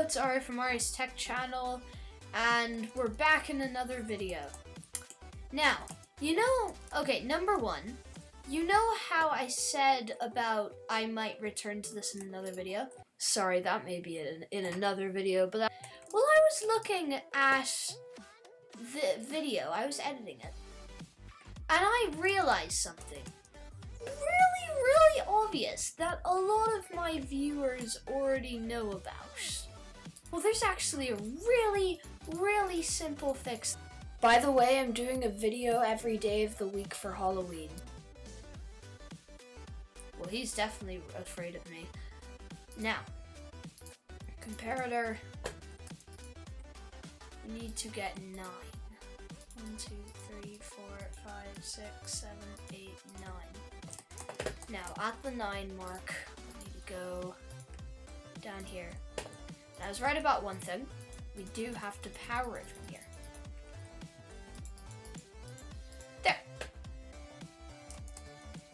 Hello, it's Ari from Ari's Tech Channel, and we're back in another video. Now, number one, you know how I said about I might return to this in another video? Sorry, that may be in another video, but I was looking at the video, I was editing it, and I realized something really obvious that a lot of my viewers already know about. Well, there's actually a really simple fix. By the way, I'm doing a video every day of the week for Halloween. Well, he's definitely afraid of me. Now, comparator, we need to get 9. 1, 2, 3, 4, 5, 6, 7, 8, 9. Now, at the 9 mark, we need to go down here. Now, I was right about one thing. We do have to power it from here. There.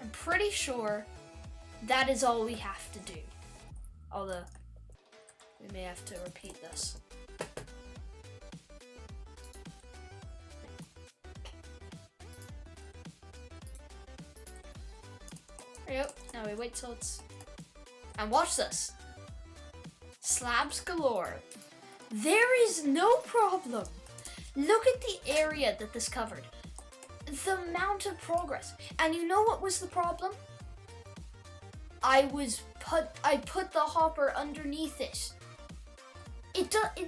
I'm pretty sure that is all we have to do. Although, we may have to repeat this. There you go. Now we wait till it's... And watch this. Slabs galore. There is no problem. Look at the area that this covered. The amount of progress. And you know what was the problem? I put the hopper underneath it.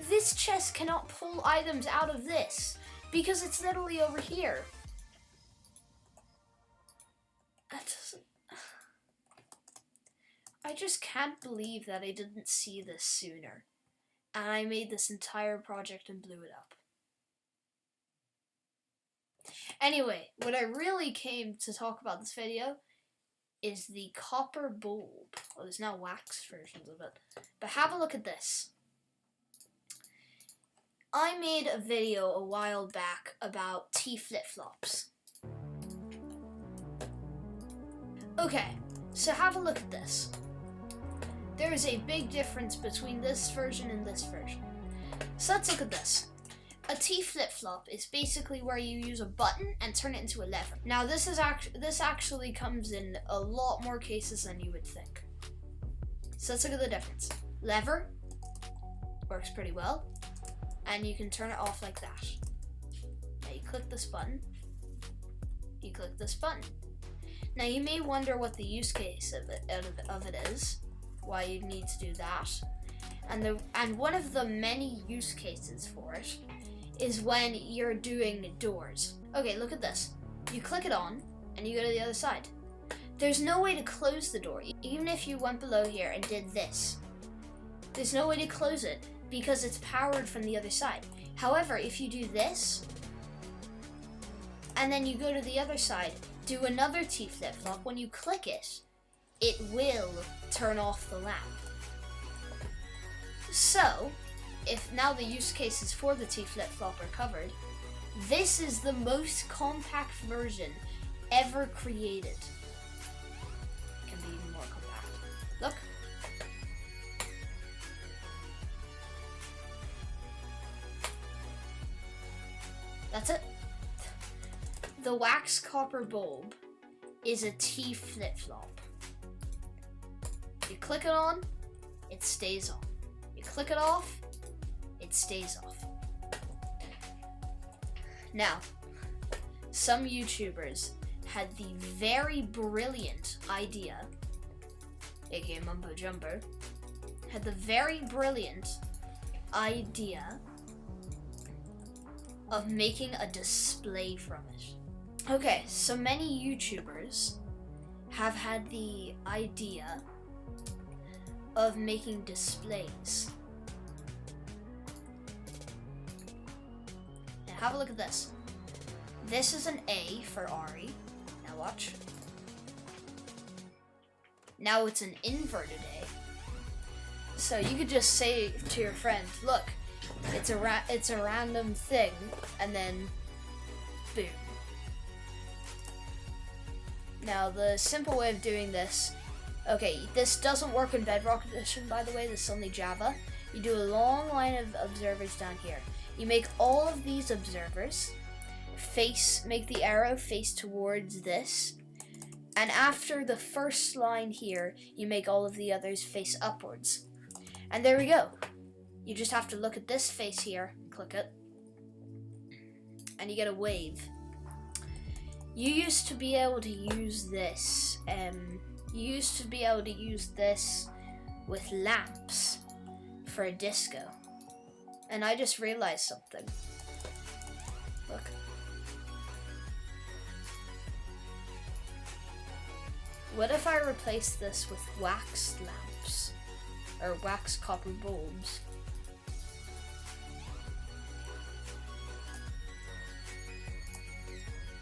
This chest cannot pull items out of this because it's literally over here. That doesn't... I just can't believe that I didn't see this sooner. And I made this entire project and blew it up. Anyway, what I really came to talk about this video is the copper bulb. Well, there's now wax versions of it. But have a look at this. I made a video a while back about T flip-flops. Okay, so have a look at this. There is a big difference between this version and this version. So let's look at this. A T flip-flop is basically where you use a button and turn it into a lever. Now this actually comes in a lot more cases than you would think. So let's look at the difference. Lever works pretty well, and you can turn it off like that. Now you click this button. You click this button. Now you may wonder what the use case of it is. Why you need to do that, and one of the many use cases for it is when you're doing doors. Okay, look at this. You click it on and you go to the other side. There's no way to close the door, even if you went below here and did this. There's no way to close it because it's powered from the other side. However, if you do this and then you go to the other side, do another T flip-flop, when you click it, it will turn off the lamp. So, if now the use cases for the T flip-flop are covered, this is the most compact version ever created. It can be even more compact. Look. That's it. The wax copper bulb is a T flip-flop. You click it on, it stays on. You click it off, it stays off. Now, some YouTubers had the very brilliant idea, aka Mumbo Jumbo, had the very brilliant idea of making a display from it. Okay, so many YouTubers have had the idea of making displays. Now have a look at this. This is an A for Ari. Now watch. Now it's an inverted A. So you could just say to your friend, look, it's a random thing, and then boom. Now the simple way of doing this, okay, this doesn't work in Bedrock Edition, by the way, this is only Java. You do a long line of observers down here. You make all of these observers make the arrow face towards this. And after the first line here, you make all of the others face upwards. And there we go. You just have to look at this face here, click it, and you get a wave. You used to be able to use this. With lamps for a disco. And I just realized something. Look. What if I replace this with wax lamps? Or wax copper bulbs?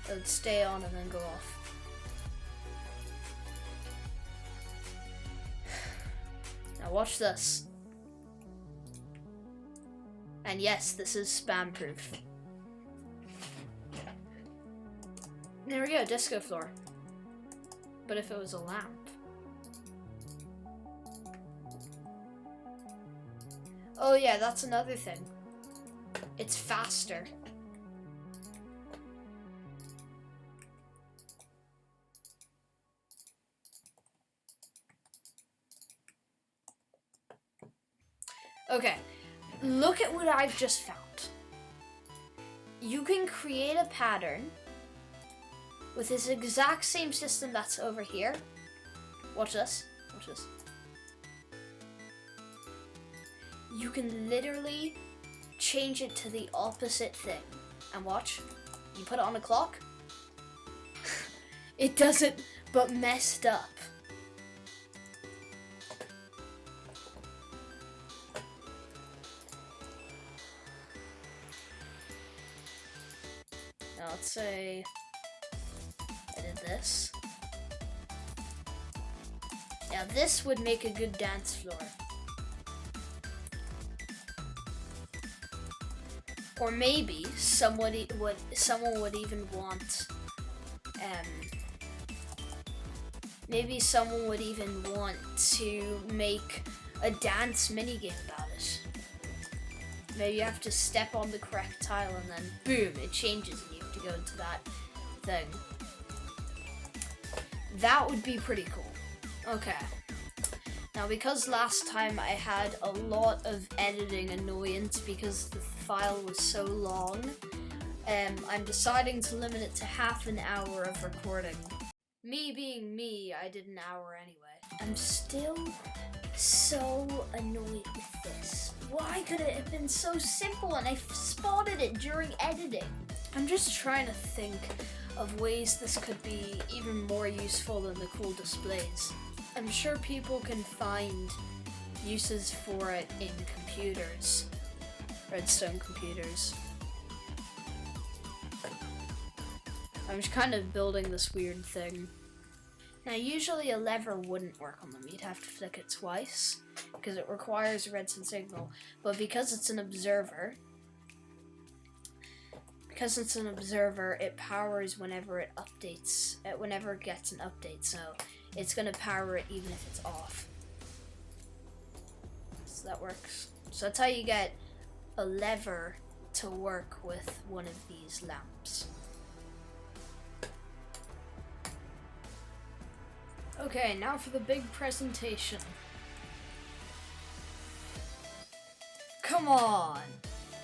It would stay on and then go off. Now watch this. And yes, this is spam proof. There we go, disco floor. But if it was a lamp. Oh yeah, that's another thing. It's faster. Okay, look at what I've just found. You can create a pattern with this exact same system that's over here. Watch this. Watch this. You can literally change it to the opposite thing. And watch. You put it on a clock. It does it, but messed up. Now let's say I did this. Now this would make a good dance floor. Or maybe someone would even want maybe someone would even want to make a dance minigame about it. Maybe you have to step on the correct tile and then boom, it changes and you have to go into that thing. That would be pretty cool. Okay. Now because last time I had a lot of editing annoyance because the file was so long, I'm deciding to limit it to half an hour of recording. Me being me, I did an hour anyway. I'm still so annoyed with this. Why could it have been so simple and I spotted it during editing? I'm just trying to think of ways this could be even more useful than the cool displays. I'm sure people can find uses for it in computers, redstone computers. I'm just kind of building this weird thing. Now usually a lever wouldn't work on them, you'd have to flick it twice because it requires a redstone signal, but because it's an observer, it powers whenever it updates, whenever it gets an update, so it's going to power it even if it's off. So that works. So that's how you get a lever to work with one of these lamps. Okay, now for the big presentation. Come on!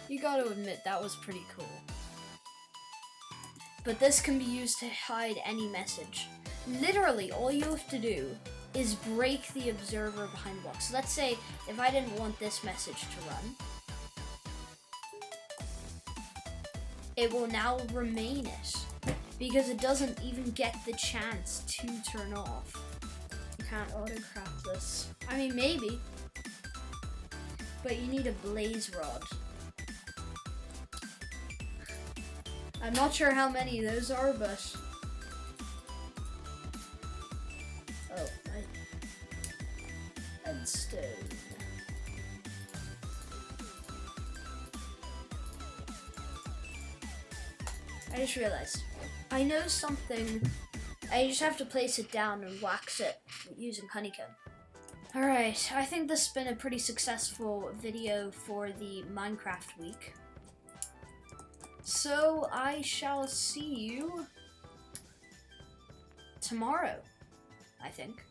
You gotta admit, that was pretty cool. But this can be used to hide any message. Literally, all you have to do is break the observer behind the block. So let's say if I didn't want this message to run, it will now remain it because it doesn't even get the chance to turn off. You can't autocraft this. I mean, maybe, but you need a blaze rod. I'm not sure how many those are, but redstone. I just realized. I know something. I just have to place it down and wax it using honeycomb. Alright, I think this has been a pretty successful video for the Minecraft week. So I shall see you tomorrow, I think.